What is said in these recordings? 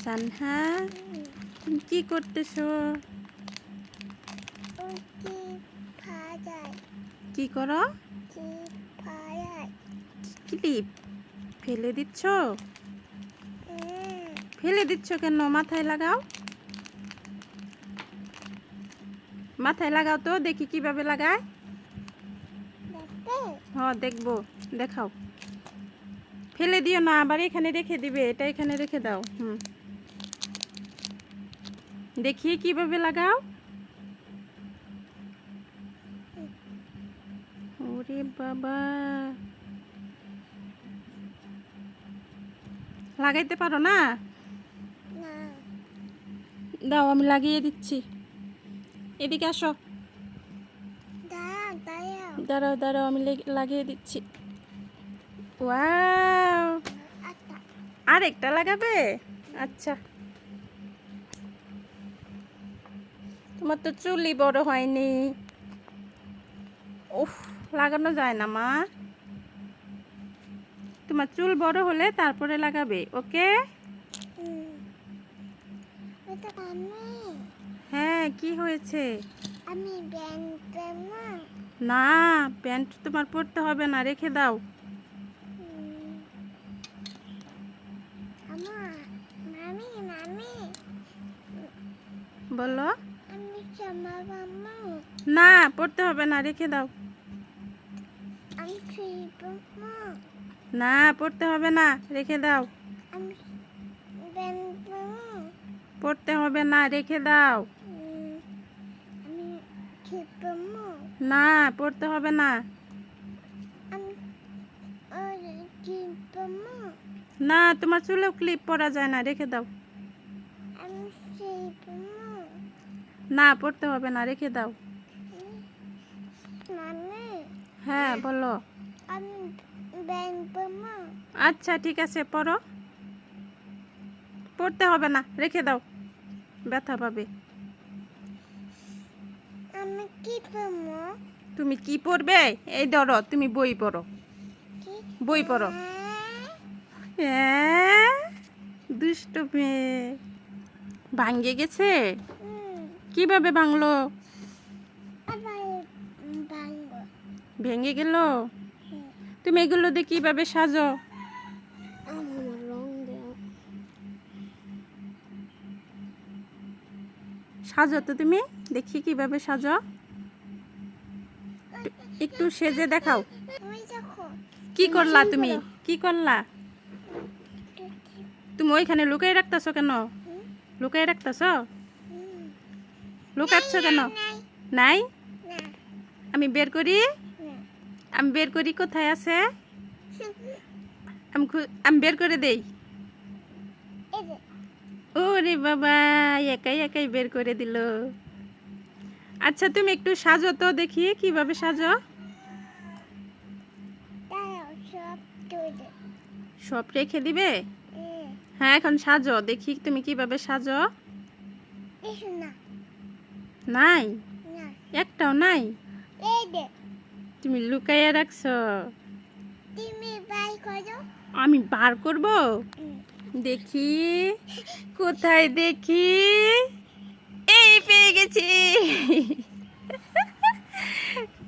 সানহা তুমি কি করতেছো? কি করো? ক্লিপ ফেলে দিচ্ছ? ফেলে দিচ্ছ কেন? মাথায় লাগাও, মাথায় লাগাও তো দেখি কিভাবে লাগায়। হ্যাঁ দেখবো, দেখাও। ফেলে দিও না, আবার এখানে রেখে দিবে, এটা এখানে রেখে দাও। দেখি কিভাবে লাগাও। ওরে বাবা, লাগাইতে পারো না? দাও আমি লাগিয়ে দিচ্ছি। এদিকে আসো। দাঁড়াও দাঁড়াও, আমি লাগিয়ে দিচ্ছি। ওয়াও, আরেকটা লাগাবে? আচ্ছা, তোমার তো চুলই বড় হয়নি। উফ, লাগানো যায় না মা, তোমার চুল বড় হলে তারপরে লাগাবে, ওকে? হ্যাঁ, কি হয়েছে? আমি প্যান্ট পরবো না, প্যান্ট তোমার পরতে হবে না, রেখে দাও। মামি মামি বলো। আমি জামা পরবো না, পরতে হবে না, রেখে দাও। আমি থ্রি পরবো না, পরতে হবে না, রেখে দাও। আমি প্যান্ট পরবো পরতে হবে না, রেখে দাও। আমি থ্রি পরবো না, পরতে হবে না। আমি থ্রি পরবো না, তোমার চুলেও ক্লিপ পরা যায় না, রেখে দাও। আমি থ্রি পরবো না, পরতে হবে না, রেখে দাও। মামি হ্যাঁ বলো। আমি প্যান্ট পরবো আচ্ছা ঠিক আছে, পরো। পরতে হবে না, রেখে দাও, ব্যথা পাবে। আমি কি পরবো তুমি কি পড়বে? এই ধরো, তুমি বই পড়ো, কি বই পড়ো। হ্যাঁ, দুষ্ট মেয়ে। ভাঙ্গে গেছে? কিভাবে ভাঙলো? আবার ভাঙবো ভেঙে গেল? তুমি এগুলো দিয়ে কিভাবে সাজো? আমার রং দাও সাজো তো তুমি, দেখি কিভাবে সাজো, একটু সেজে দেখাও। ওই দেখো কি করলা তুমি? কি করলা তুমি? ওইখানে লুকাই রাখতেছো কেন? লুকাই রাখতেছো? লুকাচ্ছ কেন? নাই, না আমি বের করি। না আমি বের করি, কোথায় আছে? আমি বের করে দেই। এই যে ওরে বাবা, একাই একাই বের করে দিল। আচ্ছা তুমি একটু সাজো তো দেখি কিভাবে সাজো। দাঁড়াও সব তুলে সব রেখে দিবে? হ্যাঁ, এখন সাজো দেখি তুমি কিভাবে সাজো। এসো না নাই, না একটাও নাই। এই যে তুমি লুকাইয়া রাখছো। তুমি বাই করো আমি বার করব, দেখি কোথায়, দেখি। এই পেয়ে গেছি,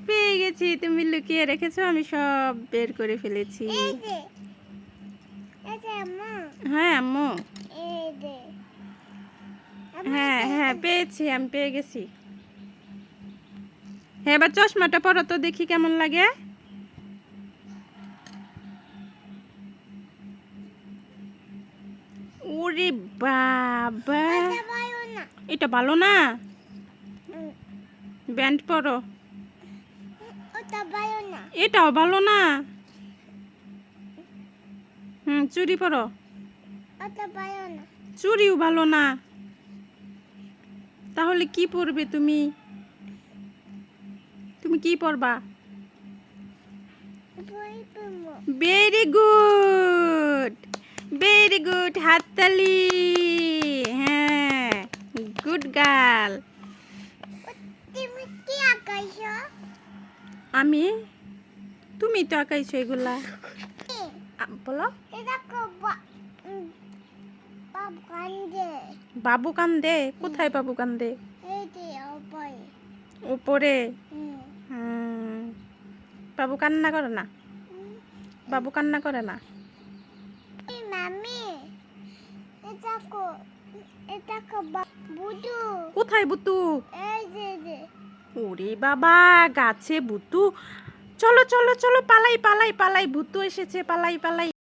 পেয়ে গেছি। তুমি লুকিয়ে রেখেছো, আমি সব বের করে ফেলেছি। এই যে আম্মু হ্যাঁ আম্মু, এই যে হ্যাঁ হ্যাঁ পেয়েছি, আমি পেয়ে গেছি। হ্যাঁ, এবার চশমাটা পরো তো দেখি কেমন লাগে। ওরে বাবা, এটা ভালো না। ব্যান্ড পরো, ওটা ভালো না এটাও ভালো না। চুড়ি পরো, ওটা ভালো না চুড়িও ভালো না। তাহলে কি পরবে তুমি? তুমি কি পরবা? বই পড়বো ভেরি গুড, ভেরি গুড, হাততালি। হ্যাঁ, গুড গার্ল। তুমি কি আঁকাইছো আমি, তুমি তো আঁকাইছো এগুলা। বলো। এটা দেখো বাবু কান্দে বাবু কান্দে? কোথায় বাবু কান্দে? এই যে ওপরে উপরে। হুম হুম, বাবু কান্না করে না? বাবু কান্না করে না? এই মামি এটা কো বুদু কোথায় বুতু? এই যে ওরে বাবা, গাছে বুতু! চলো চলো চলো, পালাই পালাই পালাই, ভূতু এসেছে, পালাই পালাই।